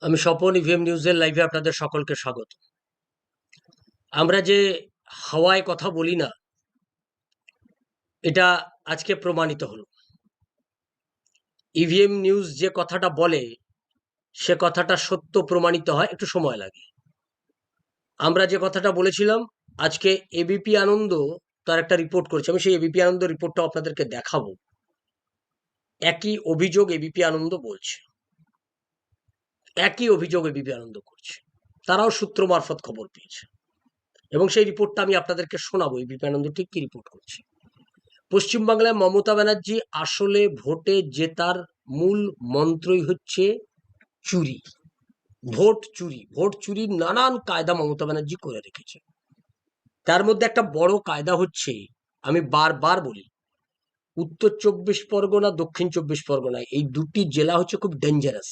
আমি স্বপন ইভিএম নিউজের লাইভে আপনাদের সকলকে স্বাগত। আমরা যে হাওয়ায় কথা বলি না, এটা আজকে প্রমাণিত হলো। ইভিএম নিউজ যে কথাটা বলে সে কথাটা সত্য প্রমাণিত হয়, একটু সময় লাগে। আমরা যে কথাটা বলেছিলাম, আজকে এবিপি আনন্দ তার একটা রিপোর্ট করেছে। আমি সেই এবিপি আনন্দ রিপোর্টটা আপনাদেরকে দেখাবো। একই অভিযোগ এবিপি আনন্দ বলছে, একই অভিযোগ এবিপি আনন্দ করছে। তারাও সূত্র মারফত খবর পেয়েছে এবং সেই রিপোর্টটা আমি আপনাদেরকে শোনাবো। এবিপি আনন্দ ঠিক কি রিপোর্ট করছে। পশ্চিমবাংলায় মমতা ব্যানার্জি আসলে ভোটে জেতার মূল মন্ত্রই হচ্ছে চুরি, ভোট চুরি। ভোট চুরির নানান কায়দা মমতা ব্যানার্জি করে রেখেছে। তার মধ্যে একটা বড় কায়দা হচ্ছে, আমি বারবার বলি, উত্তর 24 পরগনা, দক্ষিণ 24 পরগনা এই দুটি জেলা হচ্ছে খুব ডেঞ্জারাস।